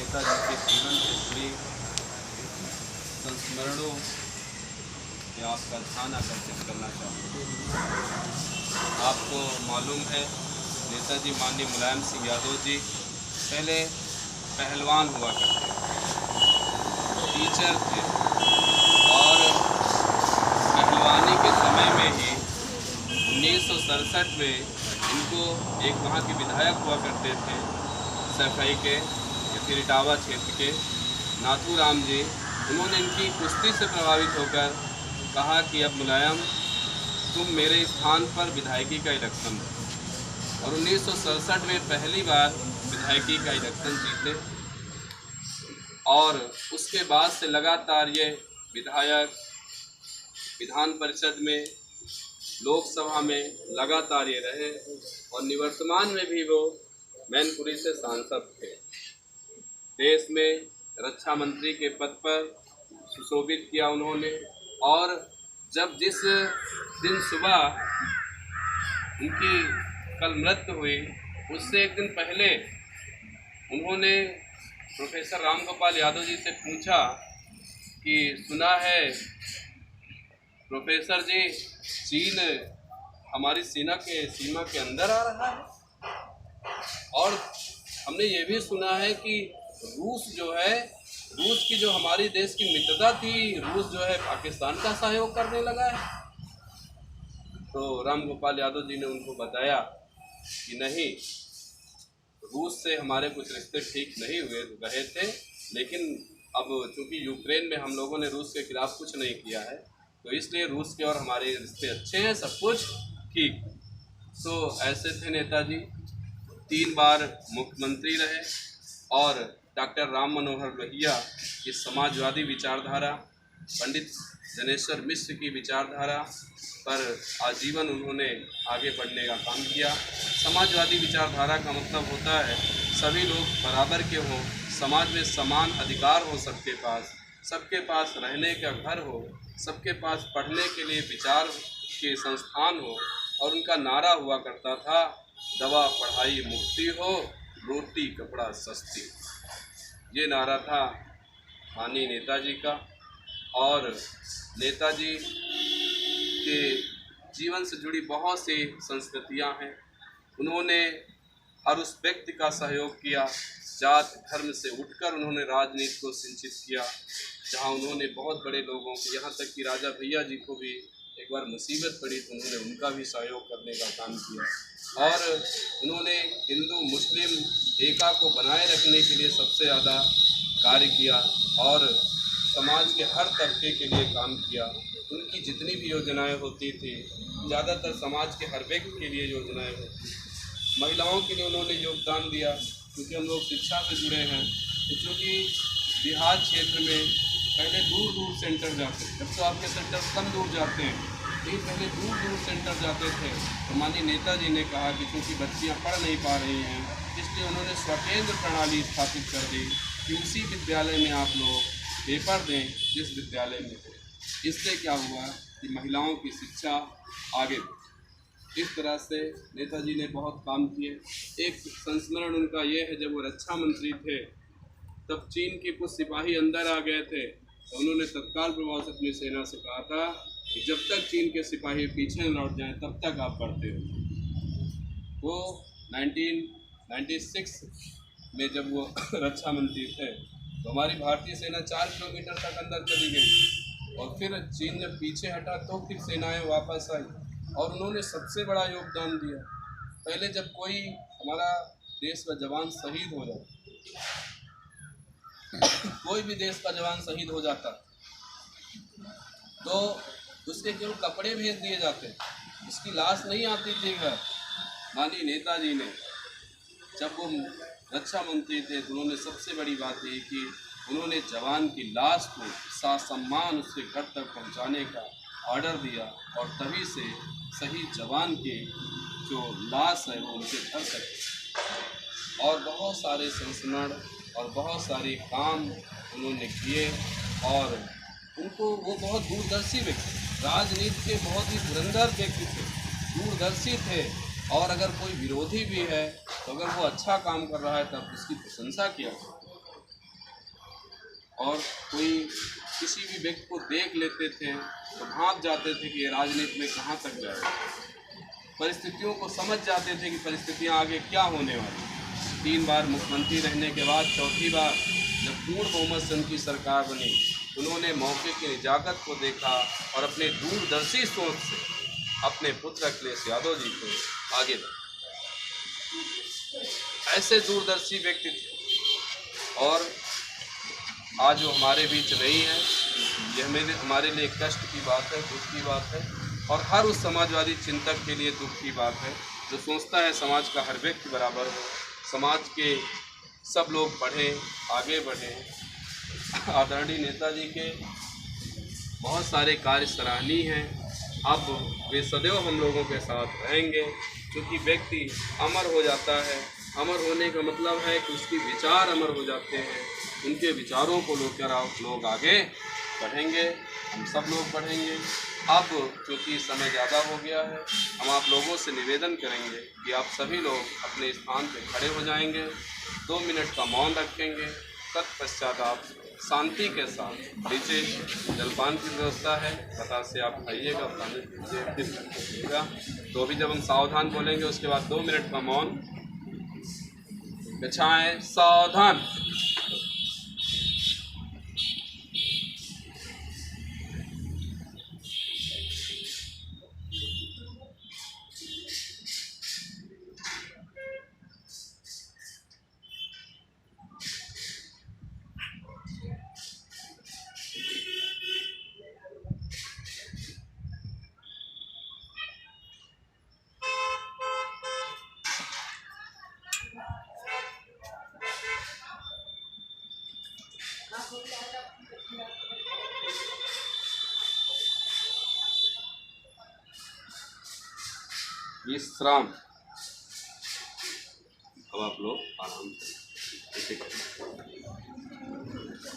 नेताजी के जीवन से जुड़ी संस्मरणों में आपका ध्यान आकर्षित करना चाहूँ। आपको मालूम है नेताजी माननीय मुलायम सिंह यादव जी पहले पहलवान हुआ करते थे, टीचर थे और पहलवानी के समय में ही 1967 में इनको एक वहाँ के विधायक हुआ करते थे सफाई के या फिर इटावा क्षेत्र के नाथूराम जी, उन्होंने इनकी कुश्ती से प्रभावित होकर कहा कि अब मुलायम तुम मेरे स्थान पर विधायकी का इलेक्शन दो, और 1967 में पहली बार विधायकी का इलेक्शन जीते और उसके बाद से लगातार ये विधायक विधान परिषद में, लोकसभा में लगातार ये रहे और निवर्तमान में भी वो मैनपुरी से सांसद थे। देश में रक्षा मंत्री के पद पर सुशोभित किया उन्होंने, और जब जिस दिन सुबह उनकी कल मृत्यु हुई उससे एक दिन पहले उन्होंने प्रोफेसर राम गोपाल यादव जी से पूछा कि सुना है प्रोफेसर जी चीन हमारी सीमा के अंदर आ रहा है, और हमने ये भी सुना है कि रूस की जो हमारी देश की मित्रता थी, रूस जो है पाकिस्तान का सहयोग करने लगा है। तो राम गोपाल यादव जी ने उनको बताया कि नहीं, रूस से हमारे कुछ रिश्ते ठीक नहीं हुए रहे थे, लेकिन अब चूंकि यूक्रेन में हम लोगों ने रूस के खिलाफ कुछ नहीं किया है तो इसलिए रूस के और हमारे रिश्ते अच्छे हैं, सब कुछ ठीक। तो ऐसे थे नेताजी, 3 बार मुख्यमंत्री रहे और डॉक्टर राम मनोहर लोहिया की समाजवादी विचारधारा, पंडित जनेश्वर मिश्र की विचारधारा पर आजीवन उन्होंने आगे बढ़ने का काम किया। समाजवादी विचारधारा का मतलब होता है सभी लोग बराबर के हों, समाज में समान अधिकार हो, सबके पास रहने का घर हो, सबके पास पढ़ने के लिए विचार के संस्थान हो, और उनका नारा हुआ करता था दवा पढ़ाई मुफ्ती हो, रोटी कपड़ा सस्ती। ये नारा था माननीय नेताजी का। और नेताजी के जीवन से जुड़ी बहुत सी संस्कृतियां हैं। उन्होंने हर उस व्यक्ति का सहयोग किया, जात धर्म से उठकर उन्होंने राजनीति को सिंचित किया, जहां उन्होंने बहुत बड़े लोगों को, यहाँ तक कि राजा भैया जी को भी एक बार मुसीबत पड़ी तो उन्होंने उनका भी सहयोग करने का काम किया। और उन्होंने हिंदू मुस्लिम एकता को बनाए रखने के लिए सबसे ज़्यादा कार्य किया और समाज के हर तबके के लिए काम किया। उनकी जितनी भी योजनाएं होती थी ज़्यादातर समाज के हर व्यक्ति के लिए योजनाएं होती थी। महिलाओं के लिए उन्होंने योगदान दिया, क्योंकि हम लोग शिक्षा से जुड़े हैं। तो चूँकि बिहार क्षेत्र में पहले दूर दूर सेंटर जाते थे, जब तो आपके सेंटर कम दूर जाते हैं, लेकिन पहले दूर दूर सेंटर जाते थे। तो माननीय नेताजी ने कहा कि चूँकि बच्चियाँ पढ़ नहीं पा रही हैं, इसलिए उन्होंने स्वकेंद्र प्रणाली स्थापित कर दी कि उसी विद्यालय में आप लोग पेपर दें जिस विद्यालय में थे। इससे क्या हुआ कि महिलाओं की शिक्षा आगे बढ़ी। इस तरह से नेताजी ने बहुत काम किए। एक संस्मरण उनका ये है, जब वो रक्षा मंत्री थे तब चीन के कुछ सिपाही अंदर आ गए थे, तो उन्होंने तत्काल प्रभाव से अपनी सेना से कहा था कि जब तक चीन के सिपाही पीछे न लौट जाएं तब तक आप बढ़ते हो। वो 1996 में जब वो रक्षा मंत्री थे तो हमारी भारतीय सेना 4 किलोमीटर तक अंदर चली गई, और फिर चीन जब पीछे हटा तो फिर सेनाएं वापस आई, और उन्होंने सबसे बड़ा योगदान दिया। पहले जब कोई हमारा देश का जवान शहीद हो जाता, कोई भी देश का जवान शहीद हो जाता, तो उसके केवल कपड़े भेज दिए जाते, उसकी लाश नहीं आती थी घर। माननीय नेताजी ने जब वो रक्षा मंत्री थे तो उन्होंने सबसे बड़ी बात यही कि उन्होंने जवान की लाश को ससम्मान उसके घर तक पहुंचाने का ऑर्डर दिया, और तभी से शहीद जवान की जो लाश है वो उनके घर तक। और बहुत सारे संस्मरण और बहुत सारे काम उन्होंने किए, और उनको वो बहुत दूरदर्शी व्यक्ति, राजनीति के बहुत ही धुरंधर व्यक्ति थे, दूरदर्शी थे। और अगर कोई विरोधी भी है तो अगर वो अच्छा काम कर रहा है तब उसकी प्रशंसा किया। और कोई किसी भी व्यक्ति को देख लेते थे तो भाग जाते थे कि ये राजनीति में कहाँ तक जाए। परिस्थितियों को समझ जाते थे कि परिस्थितियाँ आगे क्या होने वाली। 3 बार मुख्यमंत्री रहने के बाद चौथी बार जब पूर्ण बहुमत से उनकी सरकार बनी, उन्होंने मौके की नजाकत को देखा और अपने दूरदर्शी सोच से अपने पुत्र अखिलेश यादव जी को आगे बढ़ाया। ऐसे दूरदर्शी व्यक्ति थे और आज वो हमारे बीच नहीं है। यह हमारे लिए कष्ट की बात है, दुख की बात है और हर उस समाजवादी चिंतक के लिए दुख की बात है जो सोचता है समाज का हर व्यक्ति बराबर हो, समाज के सब लोग पढ़ें, आगे बढ़ें। आदरणीय नेताजी के बहुत सारे कार्य सराहनीय हैं। अब वे सदैव हम लोगों के साथ रहेंगे, क्योंकि व्यक्ति अमर हो जाता है। अमर होने का मतलब है कि उसके विचार अमर हो जाते हैं। उनके विचारों को लेकर लोग आगे बढ़ेंगे, हम सब लोग बढ़ेंगे। अब क्योंकि समय ज़्यादा हो गया है, हम आप लोगों से निवेदन करेंगे कि आप सभी लोग अपने स्थान पर खड़े हो जाएंगे, 2 मिनट का मौन रखेंगे। तत्पश्चात आप शांति के साथ नीचे जलपान की व्यवस्था है, बतासे आप खाइएगा, पानी पीजिए, फिर रखिएगा। तो अभी जब हम सावधान बोलेंगे उसके बाद 2 मिनट का मौन। बिछाएं, सावधान। विश्राम। अब आप लोग आराम से